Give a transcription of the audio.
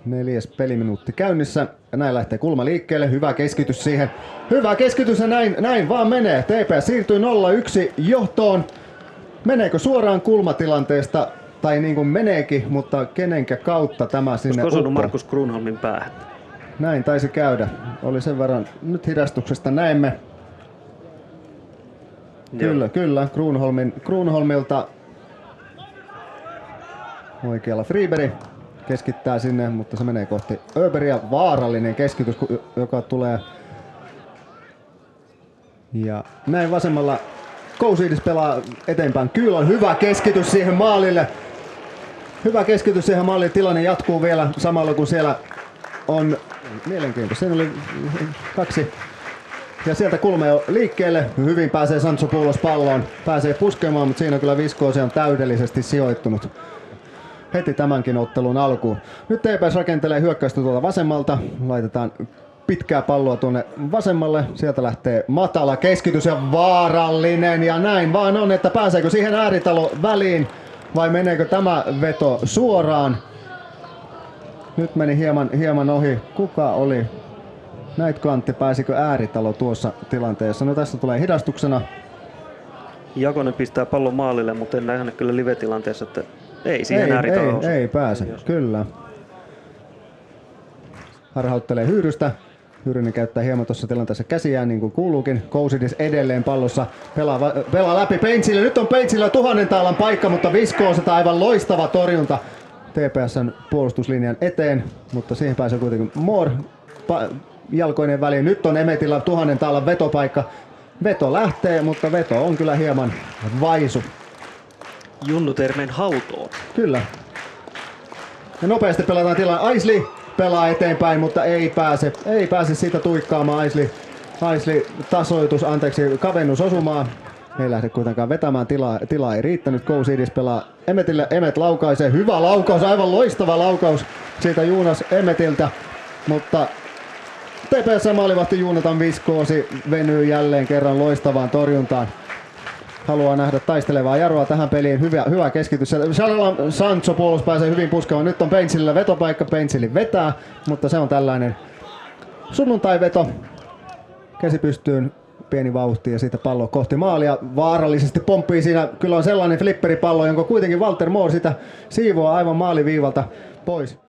4. peliminuutti käynnissä. Ja näin lähtee kulma liikkeelle. Hyvä keskitys siihen. Hyvä keskitys ja näin vaan menee. TPS siirtyy 0-1 johtoon. Meneekö suoraan kulmatilanteesta? Tai niin kuin meneekin, mutta kenenkä kautta tämä sinne olisiko osunut Markus Kruunholmin päähän? Näin taisi käydä. Oli sen verran. Nyt hidastuksesta näemme. Kyllä. Kruunholmilta oikealla Freeberg keskittää sinne, mutta se menee kohti Öberia. Vaarallinen keskitys, joka tulee. Ja näin vasemmalla Kousidis pelaa eteenpäin. Kyllä on hyvä keskitys siihen maalille. Hyvä keskitys siihen maalille. Tilanne jatkuu vielä samalla kun siellä on mielenkiintoista. Siinä oli 2. Ja sieltä kulma jo liikkeelle. Hyvin pääsee Santsopoulos palloon. Pääsee puskemaan, mutta siinä kyllä Viskoosi on täydellisesti sijoittunut heti tämänkin ottelun alkuun. Nyt TPS rakentelee hyökkäystä tuolta vasemmalta. Laitetaan pitkää palloa tuonne vasemmalle. Sieltä lähtee matala keskitys ja vaarallinen. Ja näin vaan on, että pääseekö siihen Ääritalo väliin vai meneekö tämä veto suoraan. Nyt meni hieman ohi. Kuka oli? Näitkö Antti, pääsikö Ääritalo tuossa tilanteessa? No tässä tulee hidastuksena. Jakonen pistää pallon maalille, mutta en nähnyt kyllä live-tilanteessa, että ei siihen Ääritalo osu. Ei pääse, kyllä. Harhauttelee Hyyrystä. Hyyrynen käyttää hieman tuossa tilanteessa käsiään niin kuin kuuluukin. Kousidis edelleen pallossa pelaa läpi Peintsille. Nyt on Peintsillä 1000 taalan paikka, mutta Viskooselta aivan loistava torjunta TPS:n puolustuslinjan eteen, mutta siihen pääsee kuitenkin Moore jalkoinen väliin. Nyt on Emetillä 1000 taalan vetopaikka. Veto lähtee, mutta veto on kyllä hieman vaisu. Junnu termeen hautoon. Kyllä. Ja nopeasti pelataan tilanne. Aisley pelaa eteenpäin, mutta ei pääse siitä tuikkaamaan. Aisley kavennus osumaan. Ei lähde kuitenkaan vetämään, tilaa ei riittänyt. Kousidis pelaa Emetille. Emet laukaisee. Hyvä laukaus, aivan loistava laukaus siitä Jonas Emetiltä. Mutta TPS-maalivahti Joonatan Viskoosi venyy jälleen kerran loistavaan torjuntaan. Haluaa nähdä taistelevaa Jaroa tähän peliin. Hyvä keskitys. Shalala Santsopoulos pääsee hyvin puskemaan. Nyt on Paintsillä vetopaikka. Paintsili vetää, mutta se on tällainen sunnuntaiveto. Käsi pystyyn, pieni vauhti ja siitä pallo kohti maalia. Vaarallisesti pomppii siinä. Kyllä on sellainen flipperipallo, jonka kuitenkin Walter Moore sitä siivoaa aivan maaliviivalta pois.